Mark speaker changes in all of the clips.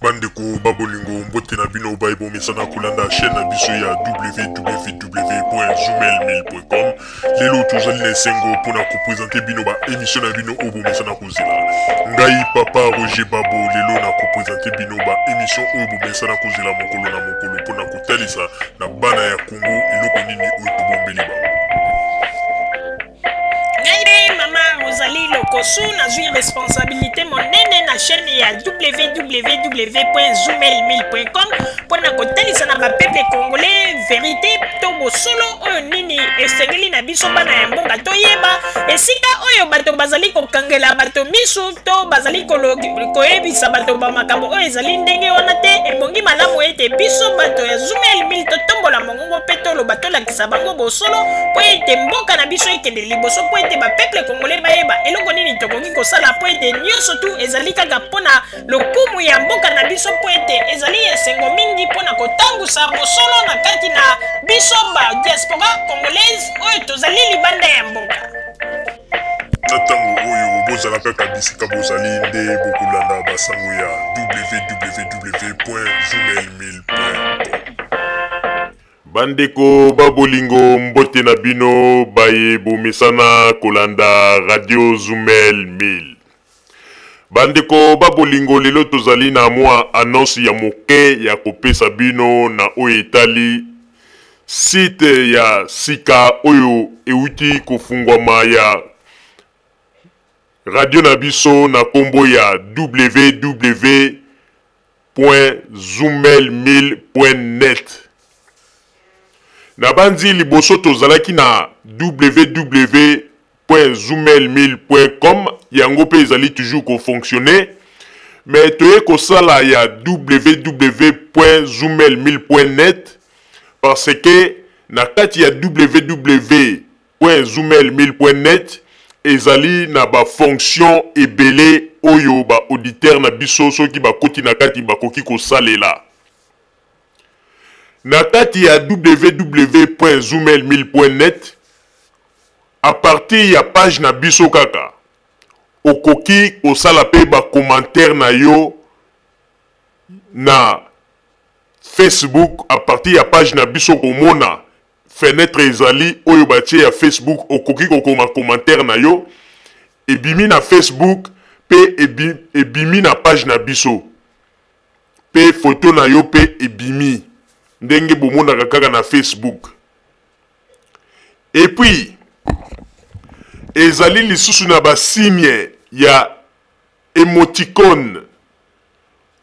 Speaker 1: Bandeko babolingo mbote na bino baibo mesana kulanda chaîne na biso ya www.zoomel1000.com. Lelo tozali na sengo pona ko présenter bino ba émission na bino obo mesana kozela. Ngai papa Roger Babo lelo na ko présenter bino ba émission obo mesana kozela mokolo na mokolo pona kotalisa na bana ya Congo eloko nini oyo tobombeli ba.
Speaker 2: Rosalie Lokosu na zui responsabilité monene na chaîne ya www.zoomel1000.com pour na kotalisa na peuple congolais vérité to bosolo oyo nini esengeli na biso bana ya mboka toyeba esika oyo bato bazali kokangela bato misu to bazali koyebisa bato ba makambo oyo ezali ndenge wana te ebongi malamu ete biso bato ya Zoomel 1000 totombola mongongo pe toloba tolakisa bango bosolo po ete mboka na biso ekende liboso po ete ba peuple congolais bayeba eloko nini tokoki kosala po ete nyonso tu ezali kaka mpona lokumu ya mboka na biso po ete ezali esengo mingi mpona kotangusa bosolo na kati na biso ba diaspora congolaise oyo tozali libanda ya mboka.
Speaker 1: Na ntango oyo bozalaka kabisika bozali nde bokolanda basango ya www.zoomel1000.com. Bandeko babolingo mbote na bino baye bomesana kolanda radio Zoomel 1000. Bandeko babolingo lelo tozali na mwa annonce ya moke ya kopesa bino na oyo etali site ya sika oyo euti kofungwama ya radio na biso na kombo ya www.zoomel1000.net. Na bandi liboso tozalaki na www.zoomel1000.com yango pe ezali toujours ko fonctionner mais toye ko sala ya www.zoomel1000.net parce que na kati ya www.zoomel1000.net ezali na ba fonction ebele oyo ba auditeur na biso soki ba koti na kati ba koki ko salela. Na kati ya www.zoomel1000.net à partir ya page na biso kaka okoki osala pe ba commentaire na yo na Facebook. À partir ya page na biso komona fenêtre ezali oyo batie ya Facebook okoki kokoma commentaire na yo ebimi na Facebook pe ebimi na page na biso pe photo na yo pe ebimi ndenge bomonaka kaka na Facebook. Et puis ezali lisusu na basigne ya emoticon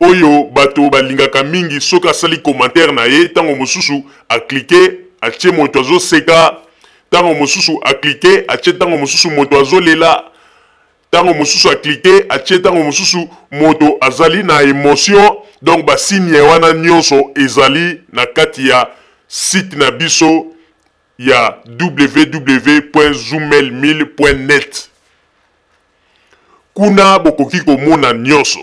Speaker 1: oyo bato balingaka mingi soki asali commentaire na ye tango mosusu aklike atie moto azoseka, tango mosusu aklike atie tango mosusu moto azolela, tango mosusu aklike atie tango mosusu moto azali na émotion. Donc basigne wana nyonso ezali na kati ya site na biso ya www.zoomel1000.net. kuna bokoki komona nyonso.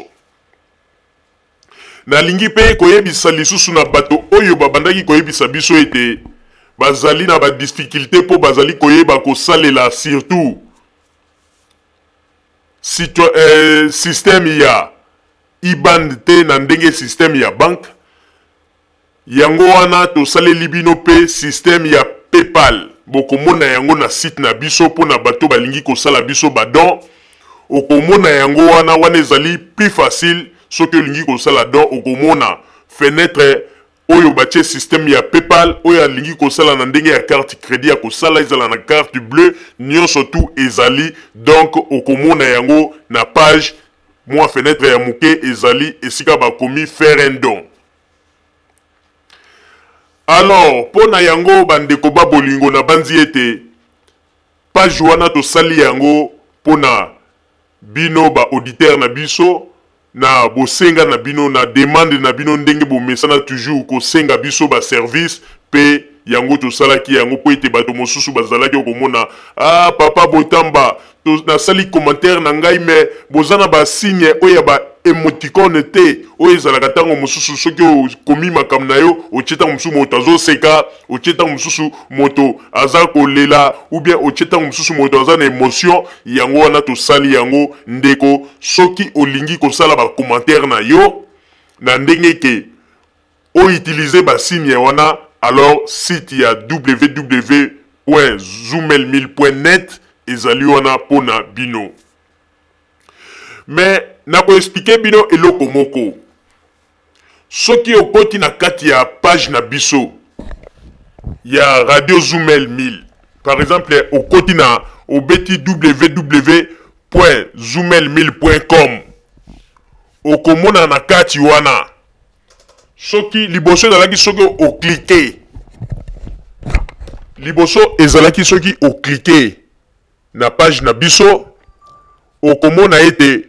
Speaker 1: Nalingi pe koyebisa lisusu na bato oyo babandaki koyebisa biso ete bazali na ba difficulté po bazali koyeba kosalela surtout système ya IBAN te na ndenge système ya banque. Yango wana tosaleli bino pe système ya PayPal. Bokomona yango na site na biso po na bato balingi kosala biso badon. Okomona yango wana ezali plus facile soki olingi kosala don. Okomona fenêtre oyo batie système ya PayPal oyo alingi kosala na ndenge ya carte crédit ya kosala ezala na carte bleue nyonso tout ezali. Donc okomona yango na page moi fenêtre ya muke ezali esika bakomi faire un don. Alors pona yango bandeko babolingo na banzi ete page wana tosali yango pona bino ba auditeur na biso na bosenga na bino na demande na bino ndenge bomesana toujours kosenga biso ba service pe yango tosalaki yango po ete bato mosusu bazalaki okomona papa Botamba na sali commentaire na ngai me bozana ba signe oya ba emoticon te oyo ezalaka tango mosusu soki okomi makambo na yo otieta mosusu moto azoseka, otieta mosusu moto aza kolela ou bien otieta mosusu moto aza na émotion. Yango wana tosali yango ndeko soki olingi kosala ba commentaire na yo na ndenge ke o utiliser ba signe wana, alors site ya www.zoomel1000.net ezali wana pona bino. Mais nako expliquer bino eloko moko. Soki okoti na kati ya page na biso ya Radio Zoomel 1000. Par exemple, okoti na obeti www.zoomel1000.com. Okomona na kati wana. Soki liboso ezalaki soki o cliquer. Liboso ezalaki soki o cliquer na page na biso, okomona ete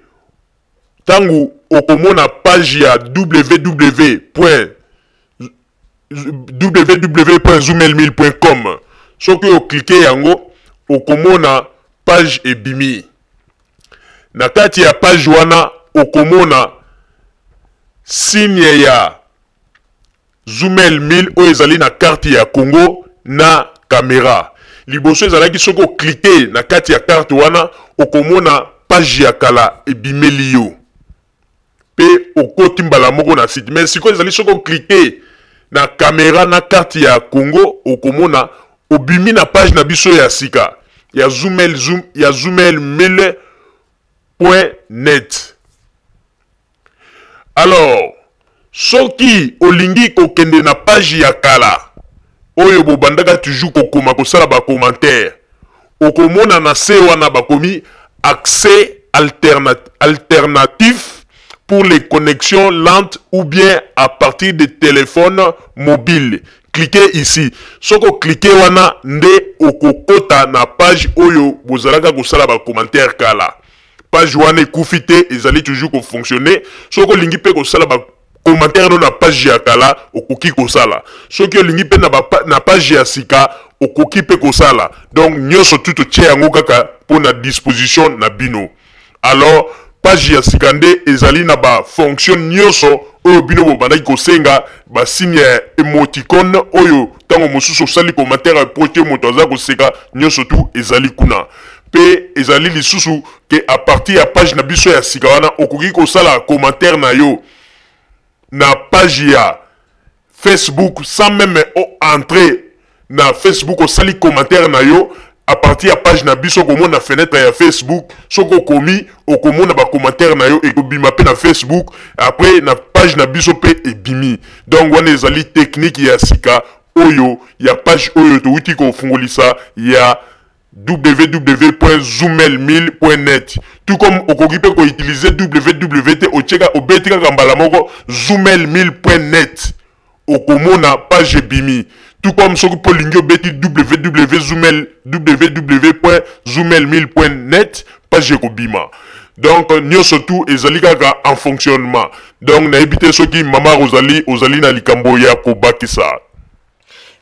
Speaker 1: tangu okomona page ya www.zoomel1000.com. Soki o cliquer yango, okomona page ebimi. Na kati ya page wana okomona signe ya Zoomel 1000 o ezali na carte ya Congo na caméra. Liboso ezalaki soki o cliquer na kati ya carte wana, okomona page ya kala ebimeli yo. Pe okoti mbala moko na site. Mais siko ezali soki o cliquer na caméra na carte ya Congo, okomona obimi na page na biso ya sika ya zoomel1000.net. Alors, soki olingi kokende na page ya kala oyo bobandaka toujours kokoma kosala ba commentaire, okomona na se wana bakomi accès alternatif pour les connexions lentes ou bien à partir de téléphones mobiles. Cliquez ici. Soko cliquez wana nde okokota na page oyo bozalaka kosala ba commentaire kala. Page wana ekufite ezali toujours ko fonctionner. Soko lingi pe kosala ba commentaire no na page ya kala okoki kosala. Soki olingi pe na page ya sika okoki pe kosala. Donc nyonso tuto tie yango kaka pona disposition na bino. Alors page ya sika nde ezali na ba fonction nyonso oyo bino bobandaki kosenga, ba signe emoticon oyo tango mosusu osali commentaire proche moto aza koseka nyonso tu ezali kuna. Pe ezali lisusu ke a partir ya page na biso ya sika wana okoki kosala commentaire na yo na page ya Facebook sans même entrer na Facebook osali commentaire na yo. À partir de la page na biso komona fenêtre ya Facebook, soko komi okomona ba commentaire na yo ekobima pe na Facebook, après na page na biso pe ebimi. Donc wana ezali technique ya sika oyo ya page oyo to uti ko fungolisa ya www.zoomel1000.net. Tout comme okoki pe ko utiliser www o cheka obetika kambala moko zoomel1000.net. Okomona page ebimi. Tout comme ce que Paul Lingio beti www.zoomel1000.net page ekobima. Donc nyo surtout ezali kaka en fonctionnement. Donc na ebité soki mama Rosalie na likambo ya kobakisa.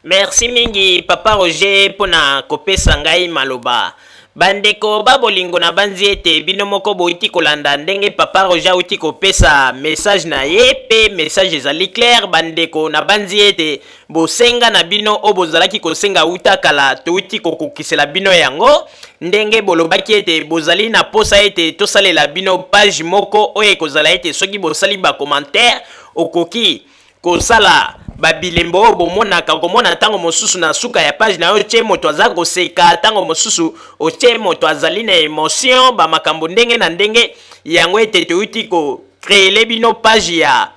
Speaker 2: Merci mingi papa Roger pona kopesa ngai maloba. Bandeko babolingo na banzi ete bino moko boiti kolanda ndenge papa Roger uti kopesa message na ye pe message ezali clair. Bandeko na banzi ete bosenga na bino o bozalaki kosenga uta kala to uti kokokisela bino yango ndenge bolobaki ete bozali na posa ete tosalela bino page moko oyo ekozala ete soki bosali ba commentaire okoki kosala babilembo bomonaka komona tango mosusu na suka ya page na yo che moto aza koseka tango mosusu oche moto azali na emotion ba makambo ndenge na ndenge yango ete touti ko créer bino page ya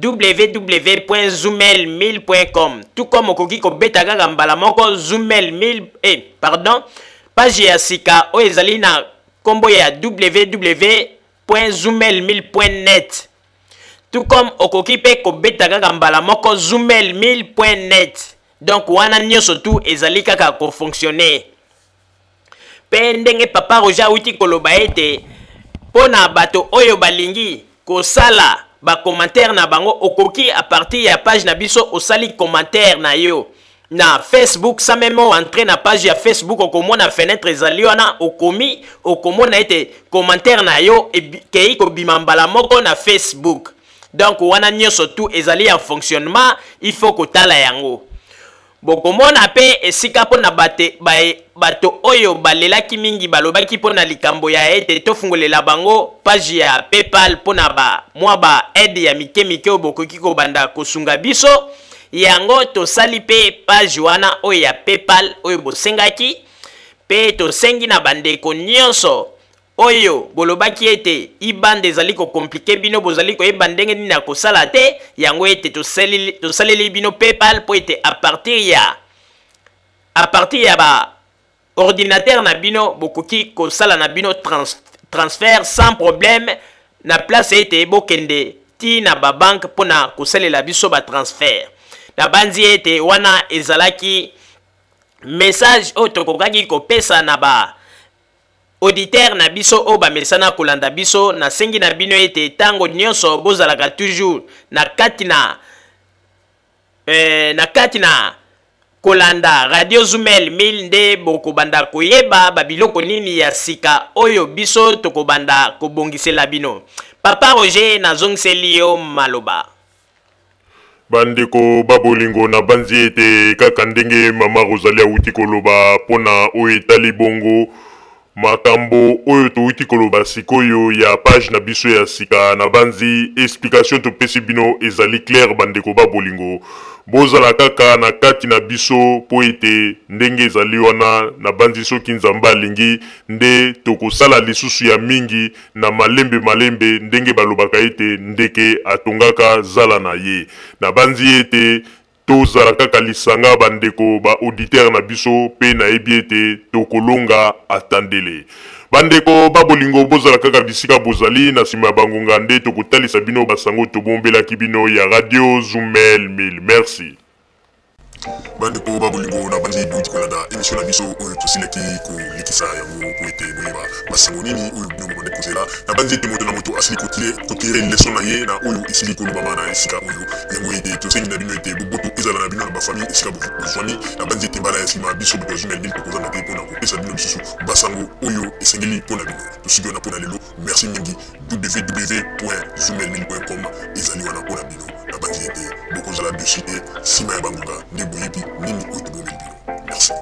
Speaker 2: www.zoomel1000.com. Tout comme okoki ko beta kaka mbala moko page ya sika o ezali na kombo ya www.zoomel1000.net. Tout comme okoki pe ko beta kaka mbala moko zoomel1000.net. Donc wana nyonso tu ezali kaka ko fonctionner. Pe ndenge papa Roger uti koloba ete pona bato oyo balingi kosala ba commentaire na bango okoki a partir ya page na biso osali commentaire na yo na Facebook sans même entrer na page ya Facebook okomona fenêtre ezali wana okomona ete commentaire na yo kei ko bimambala moko na Facebook. Donc wana nyonso tu ezali en fonctionnement, il faut kotala yango.
Speaker 3: bokomona pe esika pona bato oyo balelaki mingi balobaki pona likambo ya ete tofungolela bango page ya PayPal pona mwa ba aide ya mike mike oyo bokoki kobanda kosunga biso yango tosali pe page wana oyo ya PayPal oyo bosengaki pe tosengi na bandeko nyonso oyo bolobaki ete ibande ezali kokomplike bino bozali koyeba ndenge nini ya kosala te yango ete tosaleli bino PayPal po ete a partir ya ba ordinateur na bino bokoki kosala na bino transfert sans problème na place ete bokende ti na babanke mpona kosalela biso batransfert na banzi ete wana ezalaki message oyo tokokaki kopesa na ba auditeur na biso o bamesana kolanda biso na sengi na bino ete tango nyonso bozalaka toujours na kati na kolanda Radio Zumel 1000 nde bokobanda koyeba babiloko nini ya sika oyo biso tokobanda kobongisela bino. Papa Roger nazongiseli yo maloba.
Speaker 1: Bandeko babolingo na banzi ete kaka ndenge mama Rosalie auti koloba pona oyo etali bongo makambo oyo touti koloba sikoyo ya page na biso ya sika na banzi explication topesi bino ezali clair bandeko babolingo bozala kaka na kati na biso po ete ndenge ezali wana na banzi soki nzambe alingi nde tokosala lisusu ya mingi na malembe ndenge balobaka ete ndeke atongaka zala na ye na banzi ete tozala kaka lisanga bandeko ba auditeur na biso pe na yebi ete tokolonga atandele bandeko babolingo bozala kaka bisika bozali na sima ya bangonga nde tokotalisa bino basango tobombelaki bino ya Radio Zumel 1000 merci. Bandeko babolingo na bandi duiti kolanda emission na biso oyo tosilaki kolikisa yango po ete boyeba basango nini oyo bino bomande kozela na bandi ete moto na moto asili kotire leson na ye na oyo esili kolobama na esika oyo yango ete tosengi na bino ete boboto ezala na bino na bafamille esika bozwani na bandi ete mbala ya nsima biso boto Zumel 1000 tokozanga te mpona kopesa bino lisusu basango oyo esengeli mpona bino tosiki wana mpona lelo merci mingi www.zumel1000.com ezali wana mpona bino na bandi ete bokozala dessus te nsima ya bangonga nde boyebi nini oyo tobomeli bino merci.